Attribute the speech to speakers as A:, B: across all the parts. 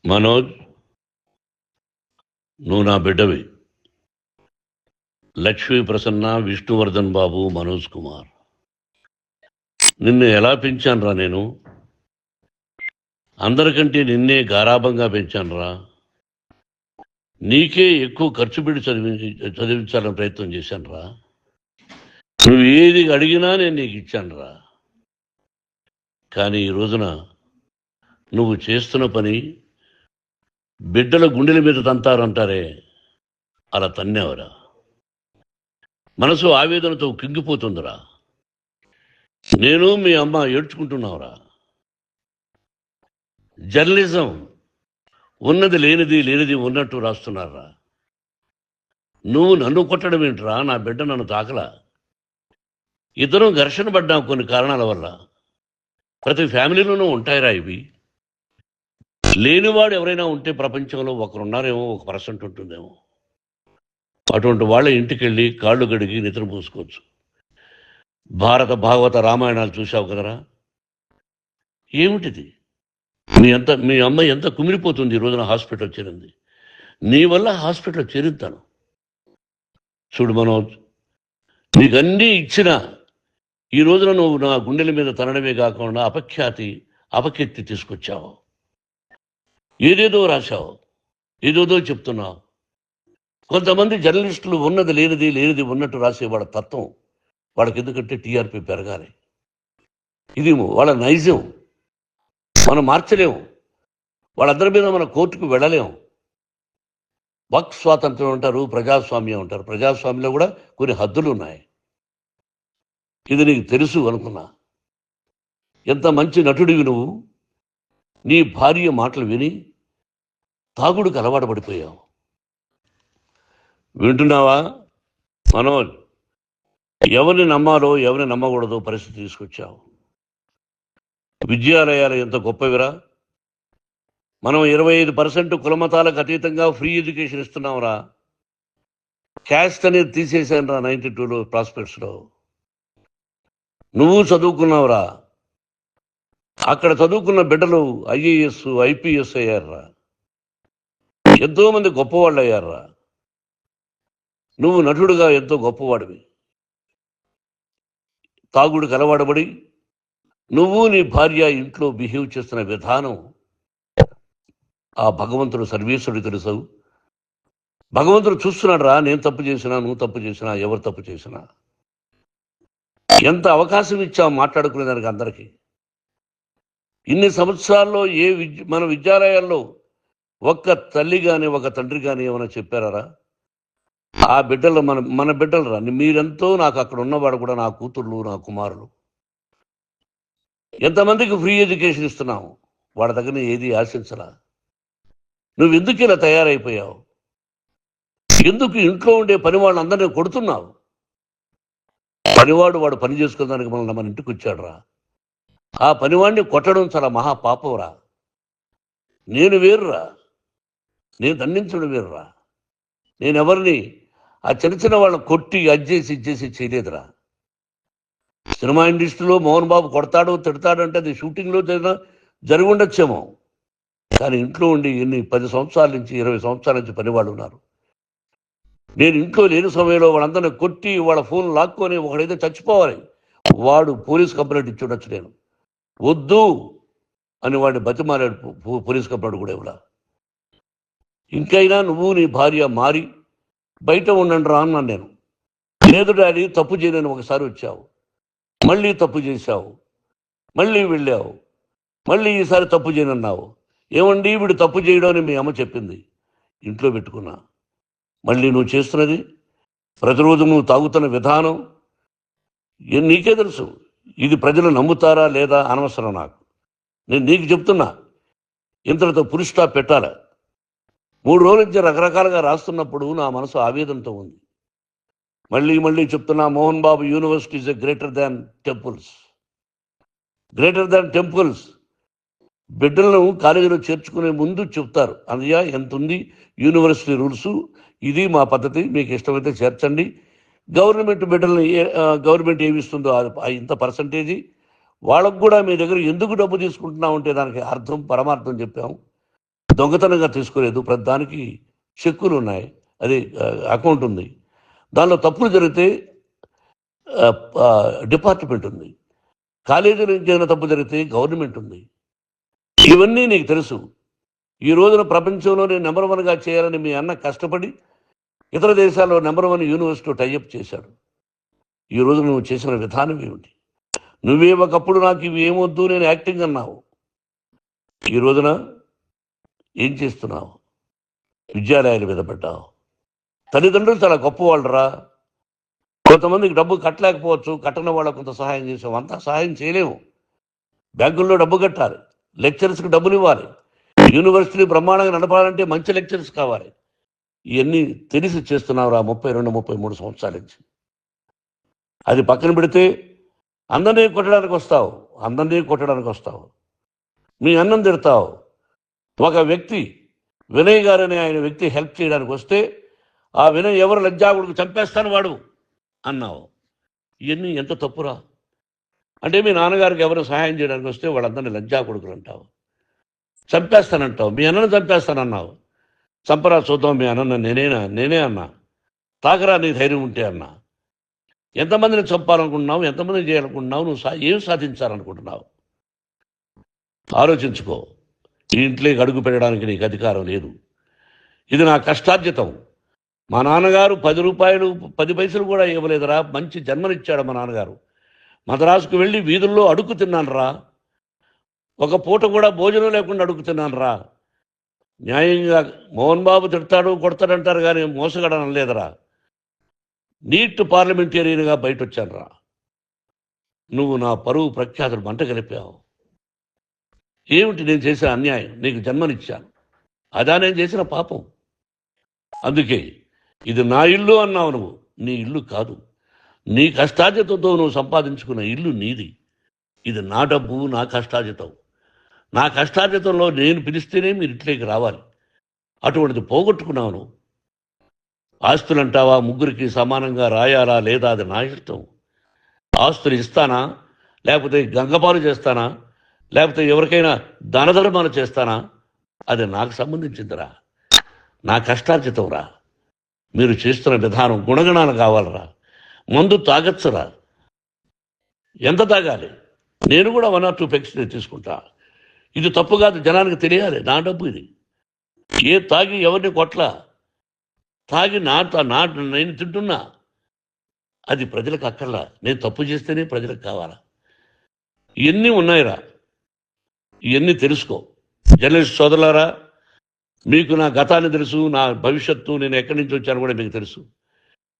A: మనోజ్, నువ్వు నా బిడ్డవి. లక్ష్మీ ప్రసన్న, విష్ణువర్ధన్ బాబు, మనోజ్ కుమార్. నిన్ను ఎలా పెంచానురా నేను? అందరికంటే నిన్నే గారాభంగా పెంచానురా. నీకే ఎక్కువ ఖర్చు పెట్టి చదివించాలని ప్రయత్నం చేశానురా. నువ్వు ఏది అడిగినా నేను నీకు ఇచ్చానురా. కానీ ఈ రోజున నువ్వు చేస్తున్న పని బిడ్డల గుండెల మీద తంతారంటారే, అలా తన్నేవరా. మనసు ఆవేదనతో కింగిపోతుందిరా. నేను మీ అమ్మ ఏడ్చుకుంటున్నావురా. జర్నలిజం ఉన్నది లేనిది, లేనిది ఉన్నట్టు రాస్తున్నారా. నువ్వు నన్ను కొట్టడం ఏంట్రా? నా బిడ్డ నన్ను తాకలా. ఇద్దరం ఘర్షణ పడ్డాం కొన్ని కారణాల వల్ల. ప్రతి ఫ్యామిలీలోనూ ఉంటాయిరా ఇవి. లేనివాడు ఎవరైనా ఉంటే ప్రపంచంలో ఒకరున్నారేమో, 1% ఉంటుందేమో. అటువంటి వాళ్ళ ఇంటికి వెళ్ళి కాళ్ళు గడిగి నిద్ర పూసుకోవచ్చు. భారత భాగవత రామాయణాలు చూసావు కదరా. ఏమిటిది? మీ అమ్మ ఎంత కుమిలిపోతుంది ఈ రోజున హాస్పిటల్ చేరింది. నీ వల్ల హాస్పిటల్ చేరుతాను. చూడు మనోజ్, నీకన్నీ ఇచ్చిన ఈ రోజున నువ్వు నా గుండెల మీద తనడమే కాకుండా అపకీర్తి తీసుకొచ్చావు. ఏదేదో రాశావు, ఏదేదో చెప్తున్నావు. కొంతమంది జర్నలిస్టులు ఉన్నది లేనిది, లేనిది ఉన్నట్టు రాసే వాళ్ళ తత్వం వాళ్ళకి ఎందుకంటే టీఆర్పీ పెరగాలి. ఇది వాళ్ళ నైజం. మనం మార్చలేము. వాళ్ళందరి మీద మన కోర్టుకు వెళ్ళలేము. వాక్ స్వాతంత్రం అంటారు, ప్రజాస్వామ్యం అంటారు. ప్రజాస్వామ్యంలో కూడా కొన్ని హద్దులు ఉన్నాయి. ఇది నీకు తెలుసు అనుకున్నా. ఎంత మంచి నటుడివి నువ్వు. నీ భార్య మాటలు విని తాగుడుకు అలవాటు పడిపోయావు. వింటున్నావా మనోజ్? ఎవరిని నమ్మాలో ఎవరిని నమ్మకూడదో పరిస్థితి తీసుకొచ్చావు. విద్యాలయాలు ఎంత గొప్పవిరా. మనం 25% కులమతాలకు అతీతంగా ఫ్రీ ఎడ్యుకేషన్ ఇస్తున్నాంరా. క్యాస్ట్ అనేది తీసేశానురా 92లో ప్రాస్పెక్ట్స్లో. నువ్వు చదువుకున్నావురా. అక్కడ చదువుకున్న బిడ్డలు IAS, IPS అయ్యారురా. ఎంతోమంది గొప్పవాళ్ళు అయ్యారురా. నువ్వు నటుడుగా ఎంతో గొప్పవాడివి. తాగుడికి అలవాడబడి నువ్వు నీ భార్య ఇంట్లో బిహేవ్ చేస్తున్న విధానం ఆ భగవంతుడు సర్వేశ్వరుడు తెలుసు. భగవంతుడు చూస్తున్నాడు రా. నేను తప్పు చేసినా, నువ్వు తప్పు చేసినా, ఎవరు తప్పు చేసినా. ఎంత అవకాశం ఇచ్చావు మాట్లాడుకునేదానికి అందరికీ. ఇన్ని సంవత్సరాల్లో మన విద్యాలయాల్లో ఒక్క తల్లి కానీ ఒక తండ్రి కానీ ఏమైనా చెప్పారా? ఆ బిడ్డలు మన బిడ్డలు రా. మీరెంతో నాకు అక్కడ ఉన్నవాడు కూడా నా కూతుర్లు, నా కుమారులు. ఎంతమందికి ఫ్రీ ఎడ్యుకేషన్ ఇస్తున్నావు. వాడి దగ్గర ఏది ఆశించరా. నువ్వు ఎందుకు ఇలా తయారైపోయావు? ఎందుకు ఇంట్లో ఉండే పని వాళ్ళందరినీ కొడుతున్నావు? పనివాడు వాడు పని చేసుకోవడానికి మన ఇంటికి వచ్చాడు రా. ఆ పనివాడిని కొట్టడం చాలా మహాపాపంరా. నేను వేరురా. నేను దండించడం వేరురా. నేను ఎవరిని ఆ చిన్న వాళ్ళని కొట్టి ఇచ్చేసి చేయలేదురా. సినిమా ఇండస్ట్రీలో మోహన్ బాబు కొడతాడు, తిడతాడు అంటే అది షూటింగ్లో జరిగి ఉండొచ్చేమో. కానీ ఇంట్లో ఉండి 10 సంవత్సరాల నుంచి 20 సంవత్సరాల నుంచి పనివాళ్ళు ఉన్నారు. నేను ఇంట్లో లేని సమయంలో వాళ్ళందరినీ కొట్టి వాళ్ళ ఫోన్ లాక్కొని ఒకడైతే చచ్చిపోవాలి. వాడు పోలీస్ కంప్లైంట్ ఇచ్చి ఉండొచ్చు. నేను వద్దు అని వాడిని బతిమాలాడు. పోలీస్ కంప్లైంట్ కూడా ఇవ్వడా. ఇంకైనా నువ్వు నీ భార్య మారి బయట ఉండండి రా అన్నాను నేను. లేదు డాడీ, తప్పు చేయలేని ఒకసారి వచ్చావు, మళ్ళీ తప్పు చేశావు, మళ్ళీ వెళ్ళావు, మళ్ళీ ఈసారి తప్పు చేయనన్నావు. ఏమండి వీడు తప్పు చేయడం అని మీ అమ్మ చెప్పింది. ఇంట్లో పెట్టుకున్నా. మళ్ళీ నువ్వు చేస్తున్నది, ప్రతిరోజు నువ్వు తాగుతున్న విధానం నీకే తెలుసు. ఇది ప్రజలు నమ్ముతారా లేదా అనవసరం నాకు. నేను నీకు చెప్తున్నా, ఇంతటితో ఫుల్ స్టాప్ పెట్టాలి. 3 రోజుల నుంచి రకరకాలుగా రాస్తున్నప్పుడు నా మనసు ఆవేదనతో ఉంది. మళ్ళీ చెప్తున్నా, Mohan Babu university is greater than temples. Greater than temples. బిడ్డలను కాలేజీలో చేర్చుకునే ముందు చెప్తారు, అన్నయ్య ఎంత ఉంది యూనివర్సిటీ రూల్స్, ఇది మా పద్ధతి, మీకు ఇష్టమైతే చేర్చండి. గవర్నమెంట్ బిడ్డల్ని గవర్నమెంట్ ఏమిస్తుందో ఇంత పర్సంటేజీ వాళ్ళకు కూడా మీ దగ్గర ఎందుకు డబ్బు తీసుకుంటున్నాం అంటే దానికి అర్థం పరమార్థం చెప్పాము. దొంగతనంగా తీసుకోలేదు, ప్రతిదానికి చెక్కులు ఉన్నాయి, అది అకౌంట్ ఉంది. దానిలో తప్పులు జరిగితే డిపార్ట్మెంట్ ఉంది. కాలేజీలో ఏదైనా తప్పు జరిగితే గవర్నమెంట్ ఉంది. ఇవన్నీ నీకు తెలుసు. ఈ రోజున ప్రపంచంలోనే నెంబర్ 1గా చేయాలని మీ అన్న కష్టపడి ఇతర దేశాల్లో నెంబర్ 1 యూనివర్సిటీ టైఅప్ చేశాడు. ఈ రోజు నువ్వు చేసిన విధానం ఏమిటి? నువ్వే ఒకప్పుడు నాకు ఇవి ఏమొద్దు, నేను యాక్టింగ్ అన్నావు. ఈ రోజున ఏం చేస్తున్నావు? విద్యాలయాల మీద పెట్టావు. తల్లిదండ్రులు చాలా గొప్పవాళ్ళరా. కొంతమందికి డబ్బు కట్టలేకపోవచ్చు, కట్టని వాళ్ళకు కొంత సహాయం చేసాం. అంతా సహాయం చేయలేము. బ్యాంకుల్లో డబ్బు కట్టాలి, లెక్చరర్స్కి డబ్బులు ఇవ్వాలి, యూనివర్సిటీ బ్రహ్మాండంగా నడపాలంటే మంచి లెక్చరర్స్ కావాలి. ఇవన్నీ తెలిసి చేస్తున్నావురా 32-33 సంవత్సరాల నుంచి. అది పక్కన పెడితే అందరినీ కొట్టడానికి వస్తావు. మీ అన్నం తిడతావు. ఒక వ్యక్తి వినయ్ గారనే ఆయన వ్యక్తి హెల్ప్ చేయడానికి వస్తే ఆ వినయ్ ఎవరు లజ్జాగుడికి చంపేస్తాను వాడు అన్నావు. ఇవన్నీ ఎంత తప్పురా? అంటే మీ నాన్నగారికి ఎవరు సహాయం చేయడానికి వస్తే వాళ్ళందరినీ లజ్జా కొడుకులు అంటావు, చంపేస్తానంటావు. మీ అన్నను చంపేస్తానన్నావు. చంపరా చూద్దాం మీ అన్న. నేనే అన్నా. తాకరా నీ ధైర్యం ఉంటే అన్నా. ఎంతమందిని చంపాలనుకుంటున్నావు? ఎంతమందిని చేయాలనుకుంటున్నావు? నువ్వు ఏం సాధించాలనుకుంటున్నావు? ఆలోచించుకో. ఈ ఇంట్లోకి అడుగు పెట్టడానికి నీకు అధికారం లేదు. ఇది నా కష్టార్జితం. మా నాన్నగారు 10 రూపాయలు 10 పైసలు కూడా ఇవ్వలేదురా. మంచి జన్మనిచ్చాడు మా నాన్నగారు. మద్రాసుకు వెళ్ళి వీధుల్లో అడుగు తిన్నాను రా. ఒక పూట కూడా భోజనం లేకుండా అడుగు తిన్నాను రా. న్యాయంగా మోహన్ బాబు తిడతాడు కొడతాడంటారు కానీ మోసగడనం లేదురా. నీట్ పార్లమెంటేరియన్గా బయట వచ్చాను రా. నువ్వు నా పరువు ప్రఖ్యాతులు మంట కలిపావు. ఏమిటి నేను చేసిన అన్యాయం? నీకు జన్మనిచ్చాను, అదా నేను చేసిన పాపం. అందుకే ఇది నా ఇల్లు అన్నావు. నువ్వు నీ ఇల్లు కాదు. నీ కష్టార్జితంతో నువ్వు సంపాదించుకున్న ఇల్లు నీది. ఇది నా డబ్బు, నా కష్టార్జితం. నా కష్టార్జితంలో నేను పిలిస్తేనే మీరు ఇంట్లోకి రావాలి. అటువంటిది పోగొట్టుకున్నావు నువ్వు. ఆస్తులు అంటావా? ముగ్గురికి సమానంగా రాయాలా లేదా అది నా ఇష్టం. ఆస్తులు ఇస్తానా, లేకపోతే గంగపాలు చేస్తానా, లేకపోతే ఎవరికైనా దానధర్మాలు చేస్తానా, అది నాకు సంబంధించిందిరా. నా కష్టార్జితం రా. మీరు చేస్తున్న విధానం గుణగణాలు కావాలరా. మందు తాగచ్చురా. ఎంత తాగాలి? నేను కూడా 1 or 2 పెగ్స్ తీసుకుంటా. ఇది తప్పు కాదు, జనానికి తెలియాలి. నా డబ్బు ఇది. ఏ తాగి ఎవరిని కొట్లా, తాగి నేను తింటున్నా. అది ప్రజలకు అక్కర్లా. నేను తప్పు చేస్తేనే ప్రజలకు కావాలా. ఇవన్నీ ఉన్నాయిరా. ఇవన్నీ తెలుసుకో. జర్నలిస్ట్ సోదరులారా, మీకు నా గతాన్ని తెలుసు, నా భవిష్యత్తు, నేను ఎక్కడి నుంచి వచ్చాను కూడా మీకు తెలుసు.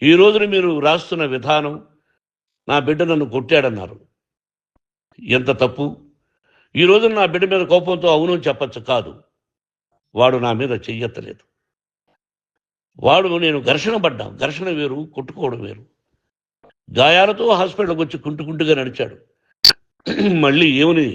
A: ఈ రోజున మీరు రాస్తున్న విధానం, నా బిడ్డ నన్ను కొట్టాడన్నారు. ఎంత తప్పు! ఈ రోజున నా బిడ్డ మీద కోపంతో అవును చెప్పచ్చు. కాదు, వాడు నా మీద చెయ్యెత్తలేదు. నేను ఘర్షణ పడ్డాం. ఘర్షణ వేరు, కొట్టుకోవడం వేరు. గాయాలతో హాస్పిటల్కి వచ్చి కుంటుకుంటుగా నడిచాడు. మళ్ళీ ఏమని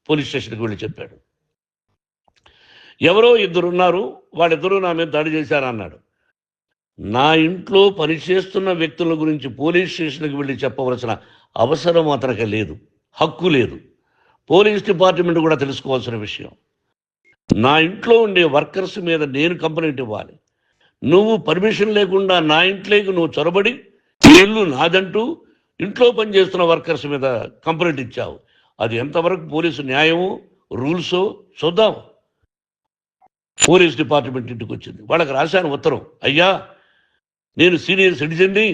A: పోలీస్ స్టేషన్కి వెళ్ళి చెప్పాడు. ఎవరో 2 ఉన్నారు, వాళ్ళిద్దరూ నా మీద దాడి చేశారన్నాడు. నా ఇంట్లో పనిచేస్తున్న వ్యక్తుల గురించి పోలీస్ స్టేషన్కి వెళ్ళి చెప్పవలసిన అవసరం అతనికి లేదు, హక్కు లేదు. పోలీస్ డిపార్ట్మెంట్ కూడా తెలుసుకోవాల్సిన విషయం. నా ఇంట్లో ఉండే వర్కర్స్ మీద నేను కంప్లైంట్ ఇవ్వాలి. నువ్వు పర్మిషన్ లేకుండా నా ఇంట్లోకి నువ్వు చొరబడి ఇల్లు నాదంటూ ఇంట్లో పనిచేస్తున్న వర్కర్స్ మీద కంప్లైంట్ ఇచ్చావు. అది ఎంతవరకు పోలీసు న్యాయమో రూల్సో చూద్దాం. పోలీస్ డిపార్ట్మెంట్ ఇంటికి వచ్చింది. వాళ్ళకి రాశాను ఉత్తరం, అయ్యా నేను సీనియర్ సిటిజన్ని,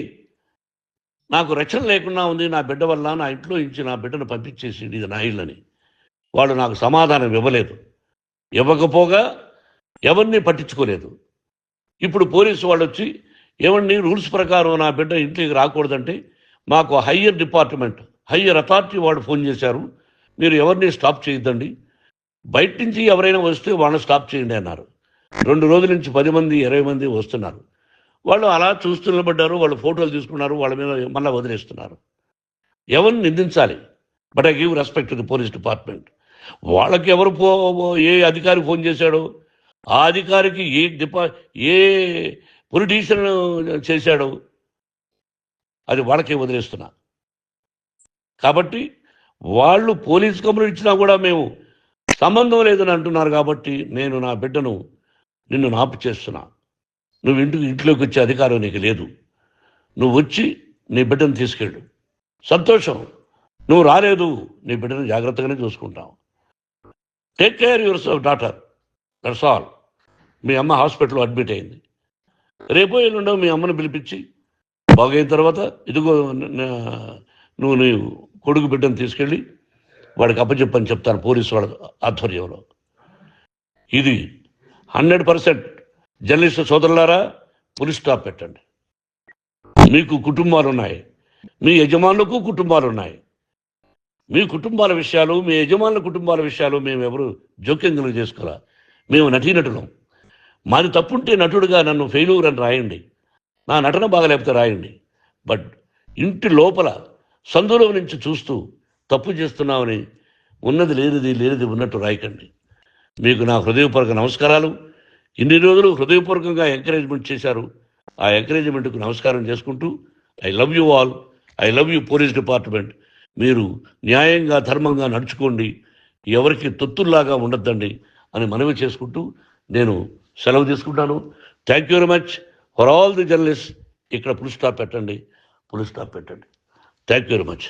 A: నాకు రక్షణ లేకుండా ఉంది, నా బిడ్డ వల్ల నా ఇంట్లో నుంచి నా బిడ్డను పంపించేసి ఇది నా ఇల్లని. వాళ్ళు నాకు సమాధానం ఇవ్వలేదు. ఇవ్వకపోగా ఎవరిని పట్టించుకోలేదు. ఇప్పుడు పోలీసు వాళ్ళు వచ్చి ఏమండి రూల్స్ ప్రకారం నా బిడ్డ ఇంటికి రాకూడదంటే మాకు హయ్యర్ అథారిటీ వాడు ఫోన్ చేశారు, మీరు ఎవరిని స్టాప్ చేయొద్దండి, బయట నుంచి ఎవరైనా వస్తే వాళ్ళని స్టాప్ చేయండి అన్నారు. 2 రోజుల నుంచి 10 మంది 20 మంది వస్తున్నారు. వాళ్ళు అలా చూస్తూ నిలబడ్డారు. వాళ్ళు ఫోటోలు తీసుకున్నారు, వాళ్ళ మీద మళ్ళీ వదిలేస్తున్నారు. ఎవరిని నిందించాలి? But I give respect to the police department. వాళ్ళకి ఎవరు ఏ అధికారి ఫోన్ చేశాడో, ఆ అధికారికి ఏ పొలిటీషియన్ చేశాడో అది వాళ్ళకే వదిలేస్తున్నా. కాబట్టి వాళ్ళు పోలీస్ కంప్లైంట్ ఇచ్చినా కూడా మేము సంబంధం లేదని అంటున్నారు కాబట్టి నేను నా బిడ్డను నిన్ను నాపు చేస్తున్నా. నువ్వు ఇంట్లోకి వచ్చే అధికారం నీకు లేదు. నువ్వు వచ్చి నీ బిడ్డను తీసుకెళ్ళు. సంతోషం. నువ్వు రాలేదు, నీ బిడ్డను జాగ్రత్తగానే చూసుకుంటావు. Take care yourself daughter, that's all. మీ అమ్మ హాస్పిటల్లో అడ్మిట్ అయింది. రేపో ఎల్లుండో మీ అమ్మను పిలిపించి బాగైన తర్వాత ఇదిగో నువ్వు నీ కొడుకు బిడ్డను తీసుకెళ్ళి వాడికి అప్పచెప్పని చెప్తాను పోలీసు వాళ్ళ ఆధ్వర్యంలో. ఇది 100% జర్నలిస్టు సోదరులారా, పులి స్టాప్ పెట్టండి. మీకు కుటుంబాలు ఉన్నాయి, మీ యజమానులకు కుటుంబాలు ఉన్నాయి. మీ కుటుంబాల విషయాలు, మీ యజమానుల కుటుంబాల విషయాలు మేము ఎవరు జోక్యం చేసుకోరా. మేము నటీనటులం. మాది తప్పుంటే నటుడుగా నన్ను ఫెయిల్యూర్ అని రాయండి, నా నటన బాగలేకపోతే రాయండి. బట్ ఇంటి లోపల సందులో నుంచి చూస్తూ తప్పు చేస్తున్నామని ఉన్నది లేనిది ఉన్నట్టు రాయకండి. మీకు నా హృదయపూర్వక నమస్కారాలు. ఇన్ని రోజులు హృదయపూర్వకంగా ఎంకరేజ్మెంట్ చేశారు. ఆ ఎంకరేజ్మెంట్కు నమస్కారం చేసుకుంటూ I love you all. I love you police department. మీరు న్యాయంగా ధర్మంగా నడుచుకోండి, ఎవరికి తొత్తుల్లాగా ఉండొద్దండి అని మనవి చేసుకుంటూ నేను సెలవు తీసుకుంటాను. Thank you very much for all the journalist. ఇక్కడ పులి స్టాప్ పెట్టండి. Thank you very much.